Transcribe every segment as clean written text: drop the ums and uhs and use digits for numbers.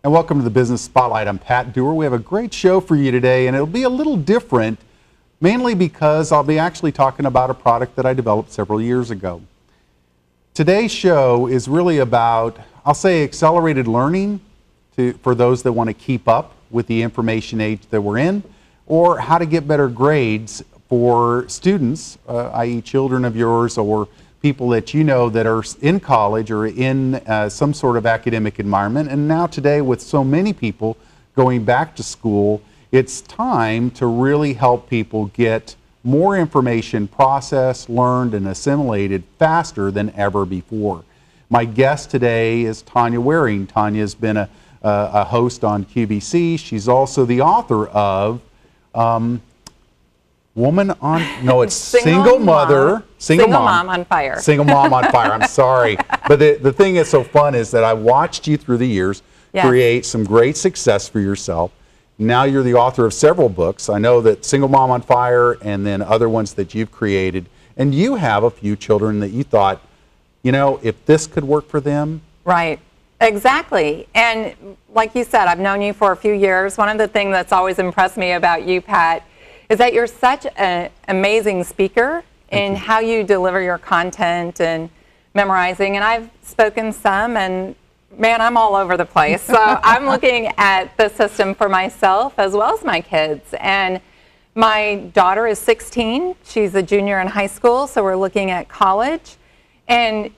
And welcome to the Business Spotlight. I'm Pat Dewar. We have a great show for you today, and it'll be a little different, mainly because I'll be actually talking about a product that I developed several years ago. Today's show is really about, I'll say, accelerated learning for those that want to keep up with the information age that we're in, or how to get better grades for students, i.e. children of yours or people that you know that are in college or in some sort of academic environment. And now today, with so many people going back to school, it's time to really help people get more information processed, learned, and assimilated faster than ever before. My guest today is Tanya Waring. Tanya's been a host on QVC. She's also the author of Single Mom on Fire. Single Mom on Fire. I'm sorry. But the thing that's so fun is that I watched you through the years create some great success for yourself. Now you're the author of several books. I know that Single Mom on Fire and then other ones that you've created. And you have a few children that you thought, you know, if this could work for them. Right. Exactly. And like you said, I've known you for a few years. One of the things that's always impressed me about you, Pat, is that you're such an amazing speaker in how you deliver your content and memorizing. And I've spoken some, and man, I'm all over the place. So I'm looking at the system for myself as well as my kids. And my daughter is 16. She's a junior in high school, so we're looking at college. And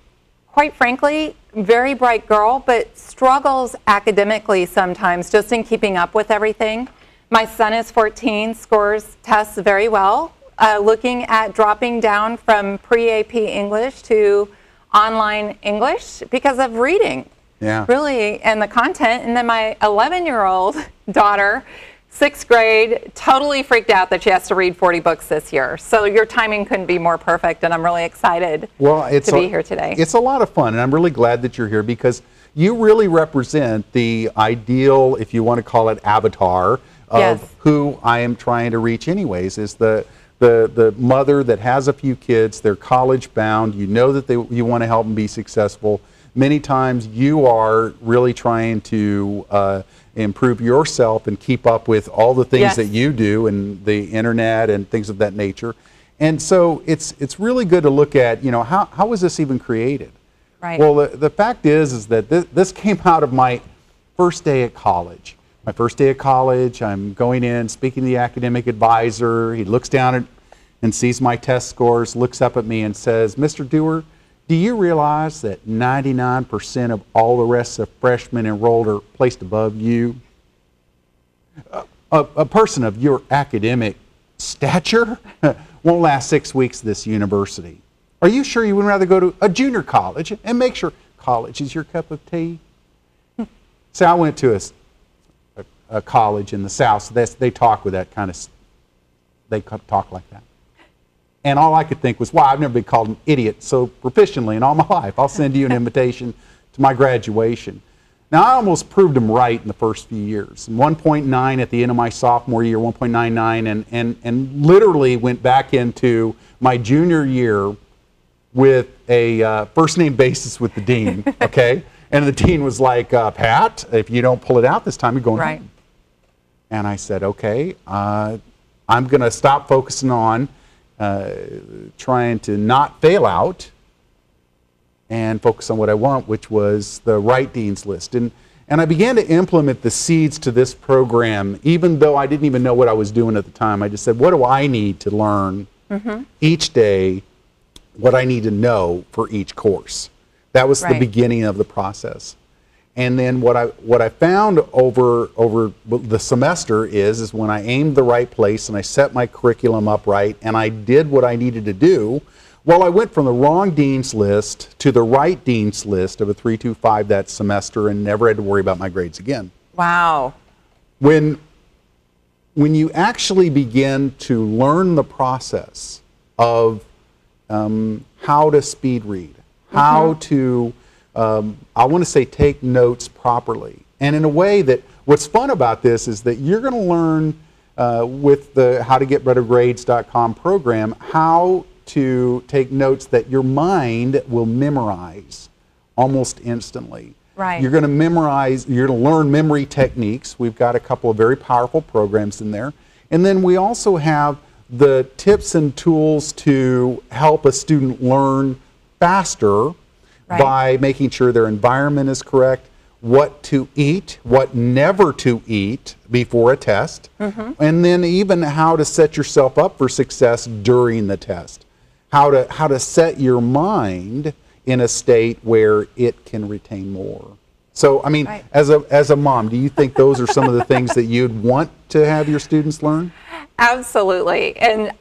quite frankly, very bright girl, but struggles academically sometimes just in keeping up with everything. My son is 14, scores tests very well, looking at dropping down from pre-AP English to online English because of reading. Yeah. Really, and the content. And then my 11-year-old daughter, 6th grade, totally freaked out that she has to read 40 books this year. So your timing couldn't be more perfect, and I'm really excited to be here today. It's a lot of fun, and I'm really glad that you're here because you really represent the ideal, if you want to call it, avatar of who I am trying to reach anyways, is the mother that has a few kids, they're college bound, you know that you want to help them be successful. Many times you are really trying to improve yourself and keep up with all the things that you do and the internet and things of that nature. And so it's really good to look at, you know, how was this even created? Right. Well, the fact is that this came out of my first day at college. My first day at college, I'm going in, speaking to the academic advisor. He looks down and sees my test scores, looks up at me and says, "Mr. Dewar, do you realize that 99% of all the rest of freshmen enrolled are placed above you? A person of your academic stature won't last 6 weeks at this university. Are you sure you would rather go to a junior college and make sure college is your cup of tea?" So I went to a college in the South, so they talk with that kind of, they talk like that. And all I could think was, wow, I've never been called an idiot so proficiently in all my life. I'll send you an invitation to my graduation. Now, I almost proved them right in the first few years. 1.9 at the end of my sophomore year, 1.99, and literally went back into my junior year with a first name basis with the dean, okay? And the dean was like, "Pat, if you don't pull it out this time, you're going home." And I said, okay, I'm going to stop focusing on trying to not fail out and focus on what I want, which was the right dean's list. And I began to implement the seeds to this program, even though I didn't even know what I was doing at the time. I just said, what do I need to learn each day, what I need to know for each course? That was the beginning of the process. And then what I found over the semester is when I aimed the right place and I set my curriculum up right and I did what I needed to do, well, I went from the wrong dean's list to the right dean's list of a 3.25 that semester and never had to worry about my grades again. Wow. When you actually begin to learn the process of how to speed read, how to I want to say take notes properly. And in a way that, what's fun about this is that you're going to learn with the howtogetbettergrades.com program how to take notes that your mind will memorize almost instantly. Right. You're going to memorize, you're going to learn memory techniques. We've got a couple of very powerful programs in there. And then we also have the tips and tools to help a student learn faster by making sure their environment is correct, what to eat, what never to eat before a test, and then even how to set yourself up for success during the test. How to set your mind in a state where it can retain more. So, I mean, as a mom, do you think those are some of the things that you'd want to have your students learn? Absolutely. And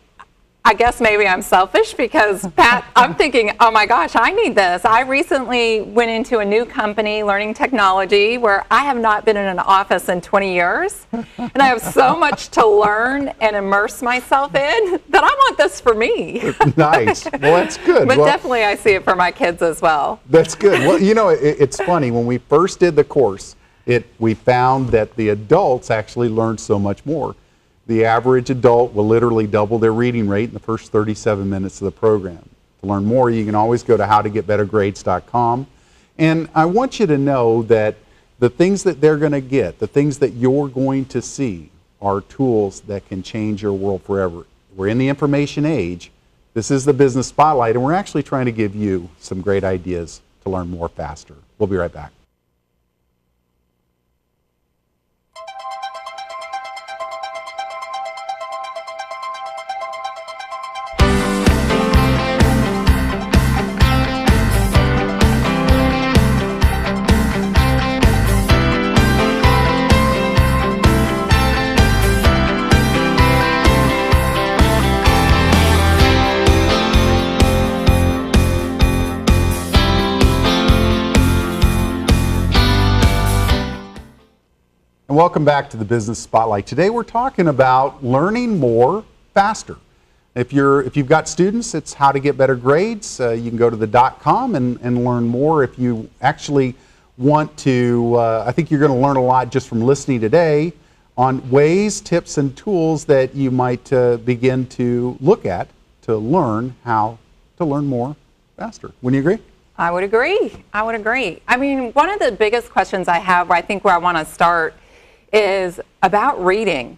I guess maybe I'm selfish because, Pat, I'm thinking, oh my gosh, I need this. I recently went into a new company learning technology where I have not been in an office in 20 years. And I have so much to learn and immerse myself in that I want this for me. Nice. Well, that's good. But definitely I see it for my kids as well. That's good. Well, you know, it's funny. When we first did the course, we found that the adults actually learned so much more. The average adult will literally double their reading rate in the first 37 minutes of the program. To learn more, you can always go to howtogetbettergrades.com. And I want you to know that the things that they're going to get, the things that you're going to see, are tools that can change your world forever. We're in the information age. This is the Business Spotlight, and we're actually trying to give you some great ideas to learn more faster. We'll be right back. Welcome back to the Business Spotlight. Today we're talking about learning more faster. If you've got students, it's how to get better grades. You can go to the .com and learn more. If you actually want to, I think you're going to learn a lot just from listening today on ways, tips, and tools that you might begin to look at to learn how to learn more faster. Wouldn't you agree? I would agree. I would agree. I mean, one of the biggest questions I have, I think where I want to start, is about reading.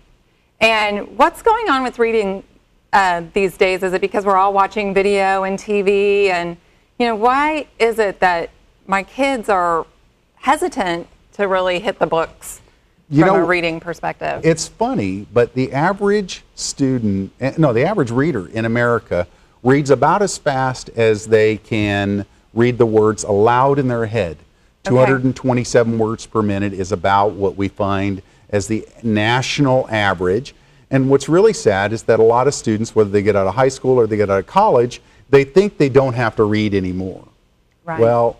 And what's going on with reading these days? Is it because we're all watching video and TV? And, you know, why is it that my kids are hesitant to really hit the books from a reading perspective? It's funny, but the average the average reader in America reads about as fast as they can read the words aloud in their head. 227 words per minute is about what we find as the national average. And what's really sad is that a lot of students, whether they get out of high school or they get out of college, they think they don't have to read anymore. Right. Well,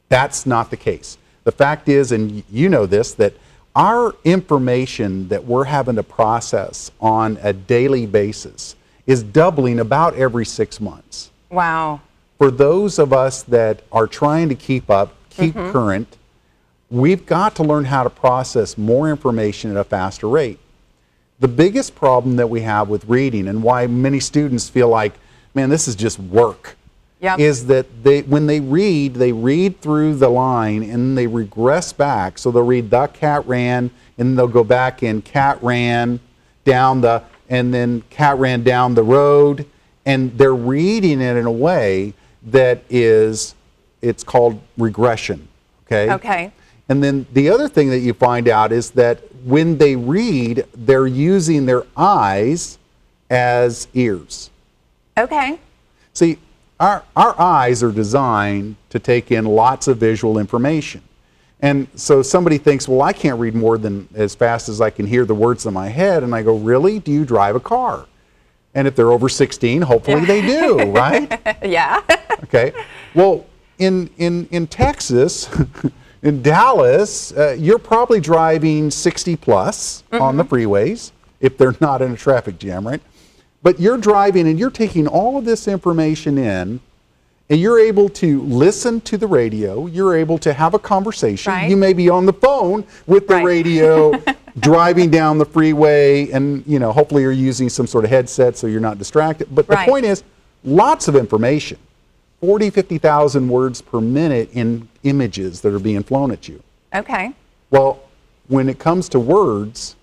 that's not the case. The fact is, and you know this, that our information that we're having to process on a daily basis is doubling about every 6 months. Wow. For those of us that are trying to keep up, keep current, we've got to learn how to process more information at a faster rate. The biggest problem that we have with reading, and why many students feel like, man, this is just work, is that when they read through the line and they regress back. So they'll read the cat ran, and they'll go back and cat ran down and then cat ran down the road, and they're reading it in a way that it's called regression. Okay. And then the other thing that you find out is that when they read, they're using their eyes as ears. Okay. See, our eyes are designed to take in lots of visual information. And so somebody thinks, well, I can't read more than as fast as I can hear the words in my head. And I go, really? Do you drive a car? And if they're over 16, hopefully they do, right? Yeah. Okay. Well, in Texas, in Dallas, you're probably driving 60 plus on the freeways if they're not in a traffic jam, right? But you're driving and you're taking all of this information in, and you're able to listen to the radio. You're able to have a conversation. Right. You may be on the phone with the radio, driving down the freeway, and hopefully you're using some sort of headset so you're not distracted. But the point is, lots of information. 40, 50,000 words per minute in images that are being flown at you. Okay. Well, when it comes to words,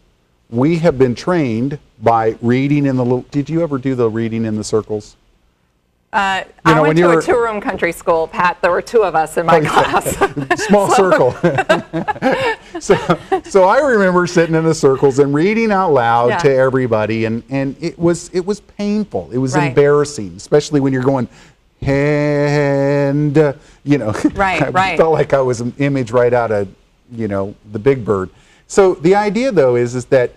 we have been trained by reading in the little, did you ever do the reading in the circles? I went to a two-room country school, Pat. There were 2 of us in my class. Small circle. so I remember sitting in the circles and reading out loud to everybody, and it was painful. It was embarrassing, especially when you're going, and, Right. I felt like I was an image right out of, the Big Bird. So the idea, though, is that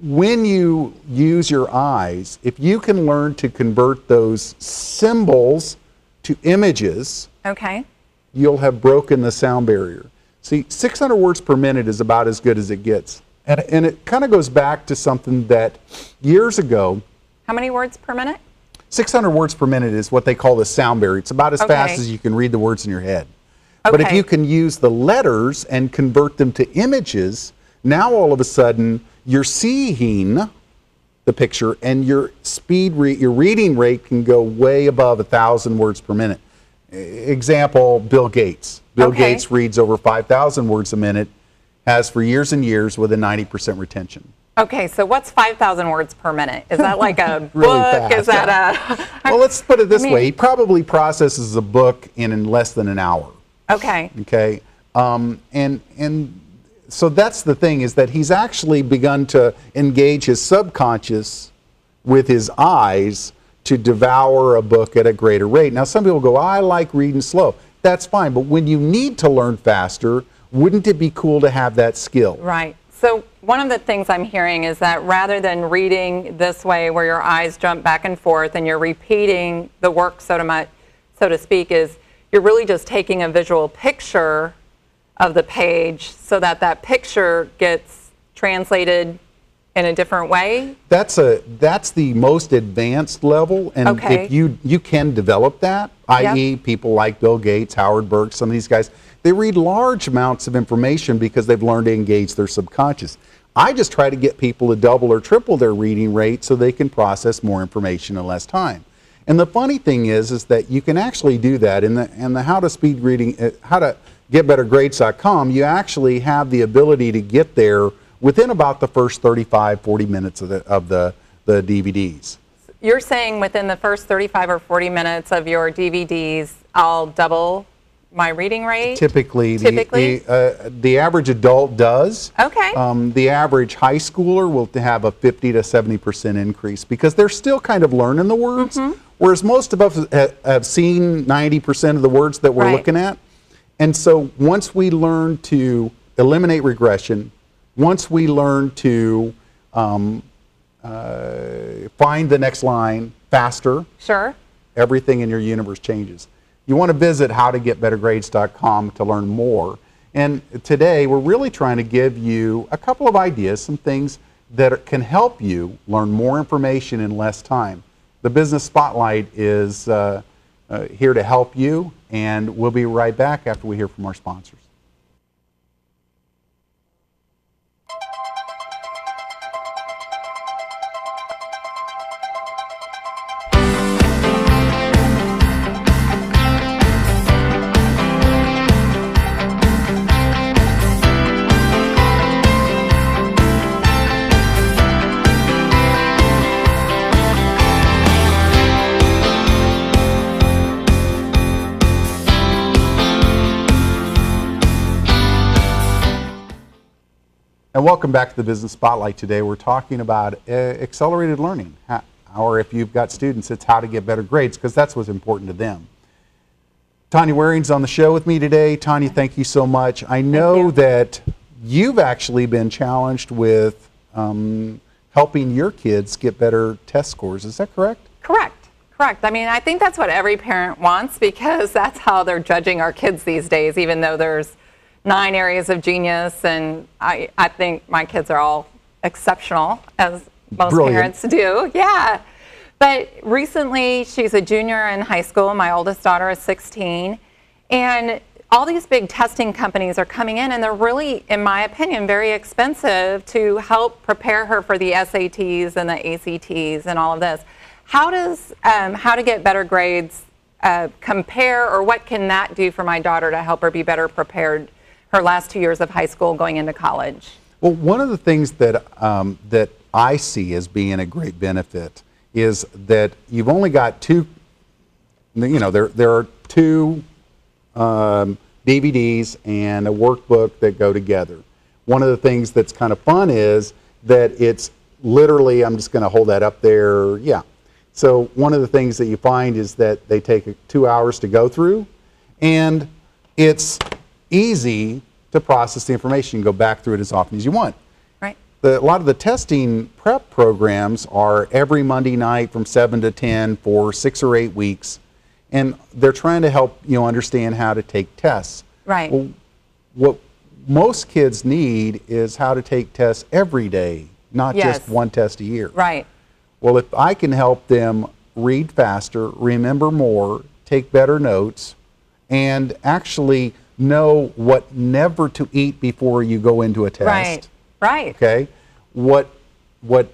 when you use your eyes, if you can learn to convert those symbols to images, okay, you'll have broken the sound barrier. See, 600 words per minute is about as good as it gets. And it kind of goes back to something that years ago. How many words per minute? 600 words per minute is what they call the sound barrier. It's about as fast as you can read the words in your head. But if you can use the letters and convert them to images, now all of a sudden you're seeing the picture, and your your reading rate can go way above 1,000 words per minute. Example, Bill Gates. Bill Gates reads over 5,000 words a minute, has for years and years with a 90% retention. Okay, so what's 5,000 words per minute? Is that like a Really book? fast. Is that a... Well, let's put it this way. He probably processes a book in less than an hour. Okay. Okay. And so that's the thing, is that he's actually begun to engage his subconscious with his eyes to devour a book at a greater rate. Now, some people go, I like reading slow. That's fine. But when you need to learn faster, wouldn't it be cool to have that skill? Right. So one of the things I'm hearing is that rather than reading this way where your eyes jump back and forth and you're repeating the work, so to speak, is you're really just taking a visual picture of the page so that that picture gets translated in a different way? That's the most advanced level, and if you can develop that, i.e. people like Bill Gates, Howard Berg, some of these guys, they read large amounts of information because they've learned to engage their subconscious. I just try to get people to double or triple their reading rate so they can process more information in less time. And the funny thing is that you can actually do that in the How to Speed Reading, How to Get Better Grades.com. You actually have the ability to get there within about the first 35, 40 minutes of the DVDs. You're saying within the first 35 or 40 minutes of your DVDs, I'll double my reading rate? Typically? The average adult does. Okay. The average high schooler will have a 50 to 70% increase because they're still kind of learning the words, whereas most of us have seen 90% of the words that we're looking at. And so once we learn to eliminate regression, once we learn to find the next line faster, everything in your universe changes. You want to visit howtogetbettergrades.com to learn more. And today we're really trying to give you a couple of ideas, some things that can help you learn more information in less time. The Business Spotlight is here to help you, and we'll be right back after we hear from our sponsors. And welcome back to the Business Spotlight. Today we're talking about accelerated learning, or if you've got students, it's how to get better grades, because that's what's important to them. Tanya Waring's on the show with me today. Tanya, thank you so much. I know that you've actually been challenged with helping your kids get better test scores. Is that correct? Correct. I mean, I think that's what every parent wants, because that's how they're judging our kids these days, even though there's 9 areas of genius, and I think my kids are all exceptional, as most parents do. Yeah. But recently, she's a junior in high school. My oldest daughter is 16. And all these big testing companies are coming in, and they're really, in my opinion, very expensive to help prepare her for the SATs and the ACTs and all of this. How does How to Get Better Grades compare, or what can that do for my daughter to help her be better prepared her last 2 years of high school going into college? Well, one of the things that that I see as being a great benefit is that you've only got two. There are two DVDs and a workbook that go together. One of the things that's kind of fun is that it's literally, I'm just going to hold that up there. Yeah. So one of the things that you find is that they take 2 hours to go through, and it's easy to process the information. You go back through it as often as you want. Right. A lot of the testing prep programs are every Monday night from 7 to 10 for 6 or 8 weeks, and they're trying to help you understand how to take tests. Right. Well, what most kids need is how to take tests every day, not Yes. just one test a year. Right. Well, if I can help them read faster, remember more, take better notes, and actually know what never to eat before you go into a test. Right. Right. Okay. What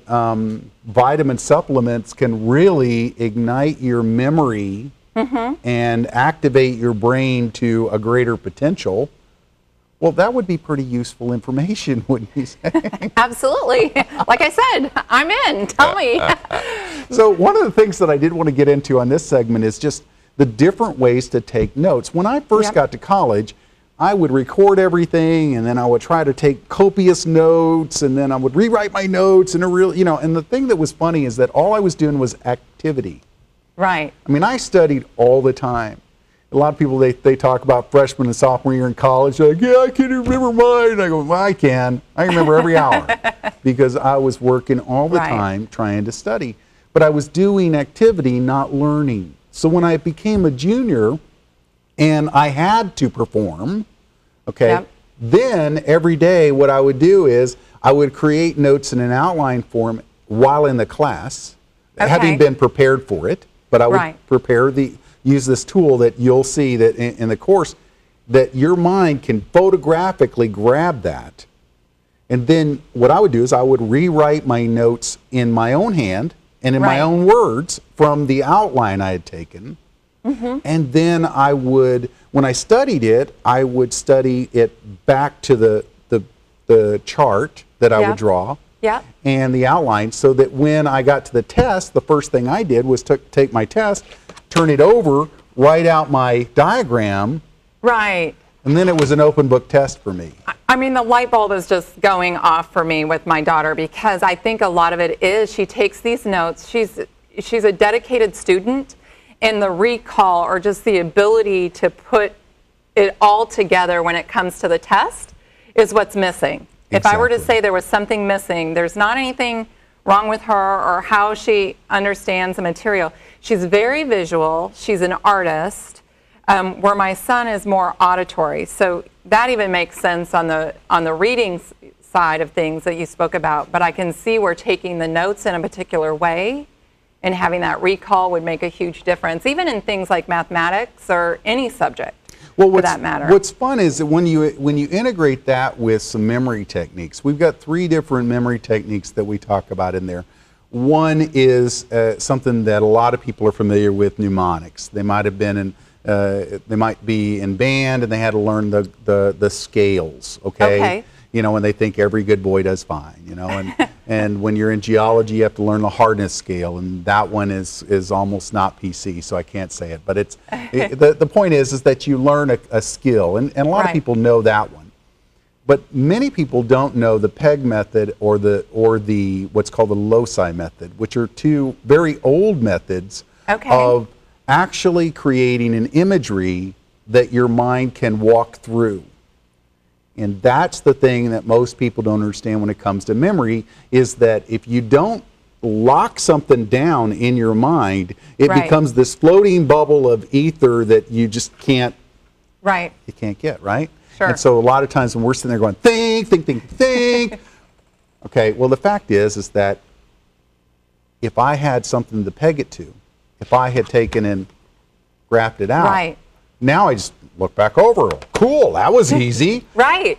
vitamin supplements can really ignite your memory and activate your brain to a greater potential. Well, that would be pretty useful information, wouldn't you say? Absolutely. Like I said, I'm in. Tell me. So one of the things that I did want to get into on this segment is just the different ways to take notes. When I first got to college, I would record everything, and then I would try to take copious notes, and then I would rewrite my notes, and and the thing that was funny is that all I was doing was activity. Right. I mean, I studied all the time. A lot of people, they talk about freshman and sophomore year in college. They're like, yeah, I can't remember mine. I go, well, I can. I remember every hour because I was working all the time trying to study. But I was doing activity, not learning. So when I became a junior and I had to perform, then every day what I would do is I would create notes in an outline form while in the class, having been prepared for it. But I would use this tool that you'll see that in the course, that your mind can photographically grab that. And then what I would do is I would rewrite my notes in my own hand and in my own words from the outline I had taken. And then I would, when I studied it, I would study it back to the chart that I would draw. And the outline, so that when I got to the test, the first thing I did was take my test, turn it over, write out my diagram. Right. And then it was an open book test for me. I mean, the light bulb is just going off for me with my daughter, because I think a lot of it is she takes these notes. She's a dedicated student, and the recall, or just the ability to put it all together when it comes to the test, is what's missing. If I were to say there was something missing, there's not anything wrong with her or how she understands the material. She's very visual. She's an artist, where my son is more auditory. So that even makes sense on the reading side of things that you spoke about. But I can see where taking the notes in a particular way and having that recall would make a huge difference, even in things like mathematics or any subject. Well, for that matter. What's fun is that when you integrate that with some memory techniques, we've got 3 different memory techniques that we talk about in there. One is something that a lot of people are familiar with, mnemonics. They might have been they might be in band and they had to learn the scales. Okay. And they think every good boy does fine. And when you're in geology, you have to learn the hardness scale, and that one is almost not PC, so I can't say it. But the point is that you learn a skill, and a lot of people know that one. But many people don't know the PEG method or the what's called the loci method, which are 2 very old methods of actually creating an imagery that your mind can walk through. And that's the thing that most people don't understand when it comes to memory, is that if you don't lock something down in your mind, it becomes this floating bubble of ether that you just can't you can't get, right? Sure. And so a lot of times when we're sitting there going, think, think, think, think. Okay, well, the fact is that if I had something to peg it to, if I had taken and graphed it out, now I just look back over. Cool, that was easy. Right.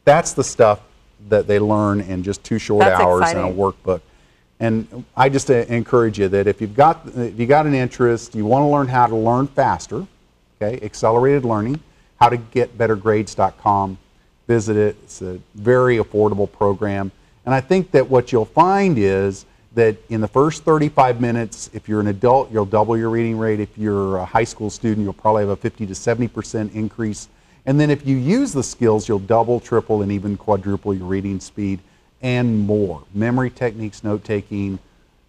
That's the stuff that they learn in just 2 short hours in a workbook. And I just encourage you that if you got an interest, you want to learn how to learn faster, okay, accelerated learning, howtogetbettergrades.com. Visit it. It's a very affordable program. And I think that what you'll find is that in the first 35 minutes, if you're an adult, you'll double your reading rate. If you're a high school student, you'll probably have a 50 to 70% increase. And then if you use the skills, you'll double, triple, and even quadruple your reading speed and more. Memory techniques, note-taking,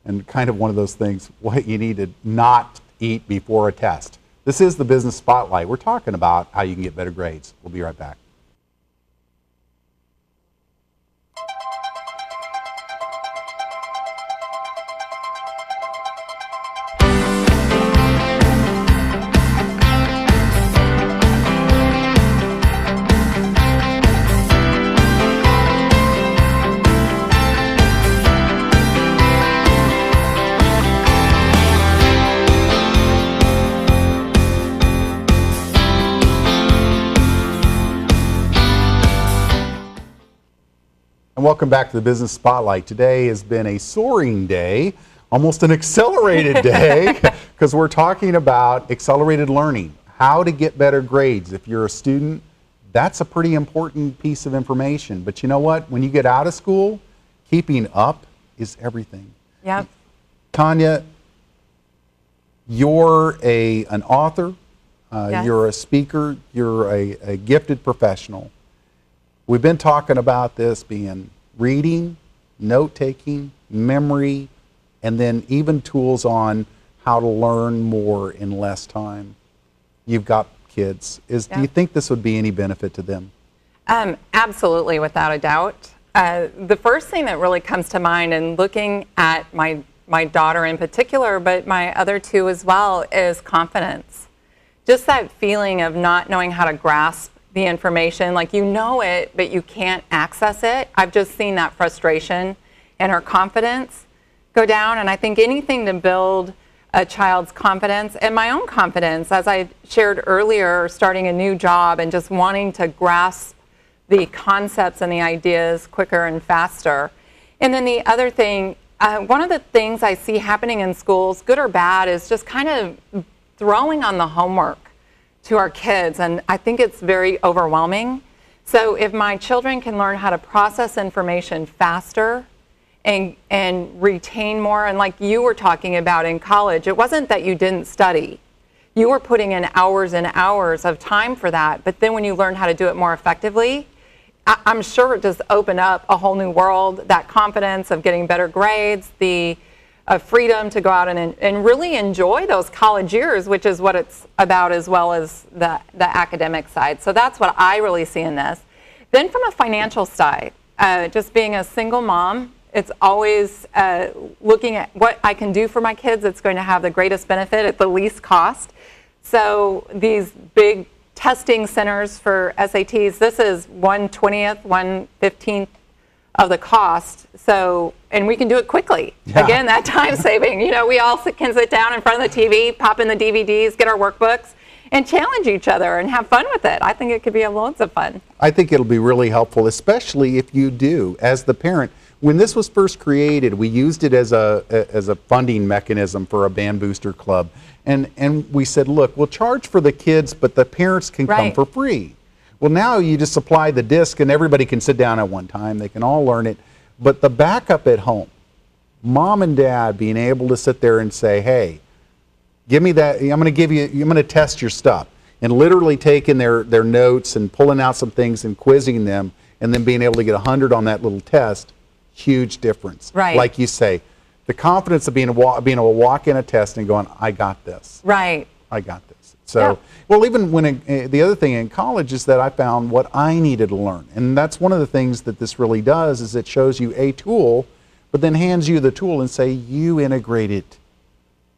and kind of one of those things, what you need to not eat before a test. This is the Business Spotlight. We're talking about how you can get better grades. We'll be right back. And welcome back to the Business Spotlight. Today has been a soaring day, almost an accelerated day, because we're talking about accelerated learning, how to get better grades. If you're a student, that's a pretty important piece of information. But you know what? When you get out of school, keeping up is everything. Yep. Tanya, you're an author, Yes. you're a speaker, you're a gifted professional. We've been talking about this being reading, note-taking, memory, and then even tools on how to learn more in less time. You've got kids. Do you think this would be any benefit to them? Absolutely, without a doubt. The first thing that really comes to mind in looking at my daughter in particular, but my other two as well, is confidence. Just that feeling of not knowing how to grasp the information, like you know it, but you can't access it. I've just seen that frustration and her confidence go down. And I think anything to build a child's confidence and my own confidence, as I shared earlier, starting a new job and just wanting to grasp the concepts and the ideas quicker and faster. And then the other thing, one of the things I see happening in schools, good or bad, is just kind of throwing on the homework to our kids, and I think it's very overwhelming. So if my children can learn how to process information faster and retain more, and like you were talking about in college, it wasn't that you didn't study. You were putting in hours and hours of time for that, but then when you learn how to do it more effectively, I'm sure it just opened up a whole new world, that confidence of getting better grades, the freedom to go out and really enjoy those college years, which is what it's about, as well as the academic side. So that's what I really see in this. Then from a financial side, just being a single mom, it's always looking at what I can do for my kids that's going to have the greatest benefit at the least cost. So these big testing centers for SATs, this is 1/20th, 1/15th of the cost. So, and we can do it quickly. Yeah. Again, that time saving. You know, we all can sit down in front of the TV, pop in the DVDs, get our workbooks, and challenge each other and have fun with it. I think it could be loads of fun. I think it'll be really helpful, especially if you do, as the parent. When this was first created, we used it as a funding mechanism for a Band Booster Club. And we said, look, we'll charge for the kids, but the parents can come Right. for free. Well, now you just supply the disc and everybody can sit down at one time. They can all learn it. But the backup at home, mom and dad being able to sit there and say, hey, give me that, I'm going to test your stuff. And literally taking their notes and pulling out some things and quizzing them, and then being able to get 100 on that little test, huge difference. Right. Like you say, the confidence of being able to walk in a test and going, I got this. Right. I got this. So, Yeah. well, even when the other thing in college is that I found what I needed to learn. And that's one of the things that this really does, is it shows you a tool, but then hands you the tool and say, you integrate it.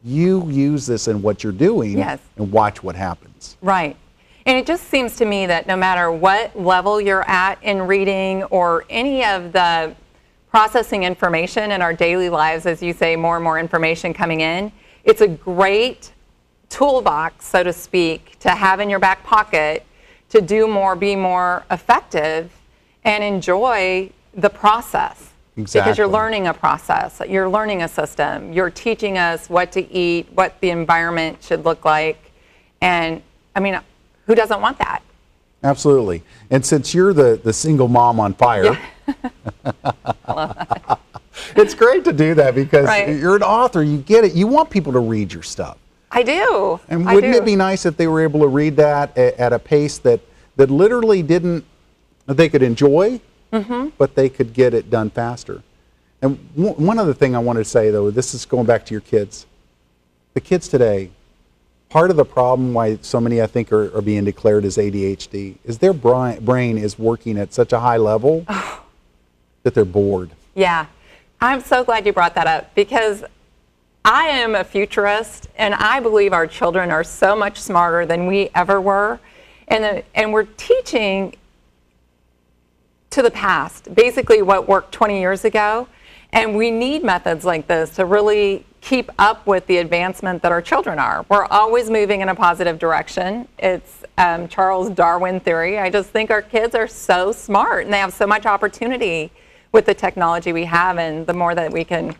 You use this in what you're doing. Yes. And watch what happens. Right. And it just seems to me that no matter what level you're at in reading or any of the processing information in our daily lives, as you say, more and more information coming in, it's a great toolbox, so to speak, to have in your back pocket to do more, be more effective, and enjoy the process. Because you're Exactly. learning a process, you're learning a system, you're teaching us what to eat, what the environment should look like. And I mean, who doesn't want that? Absolutely. And since you're the single mom on fire, it's great to do that because Right. you're an author, you get it. You want people to read your stuff. I do. And I wouldn't do. it be nice if they were able to read that at a pace that literally didn't, that they could enjoy, but they could get it done faster? And one other thing I wanted to say, though, this is going back to your kids. The kids today, part of the problem why so many, I think, are being declared as ADHD is their brain is working at such a high level that they're bored. Yeah. I'm so glad you brought that up because I am a futurist and I believe our children are so much smarter than we ever were. And we're teaching to the past, basically what worked 20 years ago. And we need methods like this to really keep up with the advancement that our children are. We're always moving in a positive direction. It's Charles Darwin theory. I just think our kids are so smart and they have so much opportunity with the technology we have, and the more that we can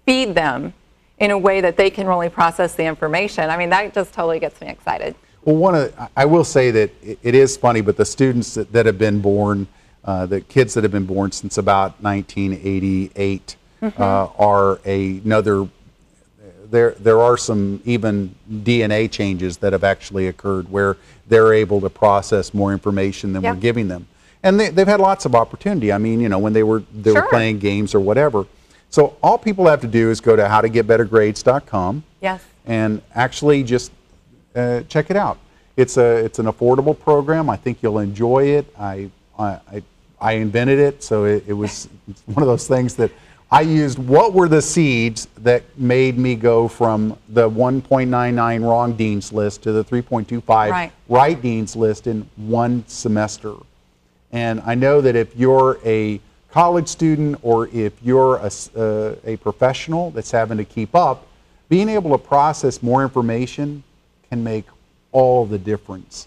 feed them in a way that they can really process the information. I mean, that just totally gets me excited. Well, I will say that it is funny, but the students that have been born, the kids that have been born since about 1988 are another. There are some even DNA changes that have actually occurred where they're able to process more information than we're giving them, and they've had lots of opportunity. I mean, when they were Sure. playing games or whatever. So all people have to do is go to howtogetbettergrades.com. Yes. And actually just check it out. It's an affordable program. I think you'll enjoy it. I invented it, so it was one of those things that I used. What were the seeds that made me go from the 1.99 wrong dean's list to the 3.25 right dean's list in one semester? And I know that if you're a college student or if you're a professional that's having to keep up, being able to process more information can make all the difference.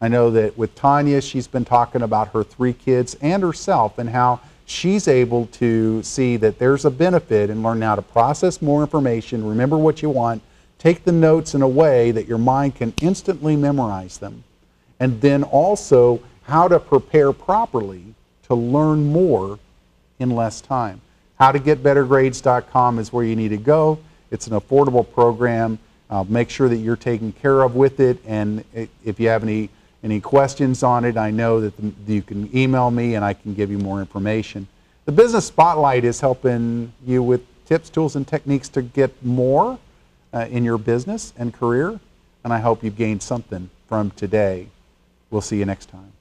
I know that with Tanya, she's been talking about her 3 kids and herself and how she's able to see that there's a benefit in learning how to process more information, remember what you want, take the notes in a way that your mind can instantly memorize them, and then also how to prepare properly to learn more in less time. Howtogetbettergrades.com is where you need to go. It's an affordable program. Make sure that you're taken care of with it, and if you have any questions on it, I know that you can email me and I can give you more information. The Business Spotlight is helping you with tips, tools, and techniques to get more in your business and career, and I hope you've gained something from today. We'll see you next time.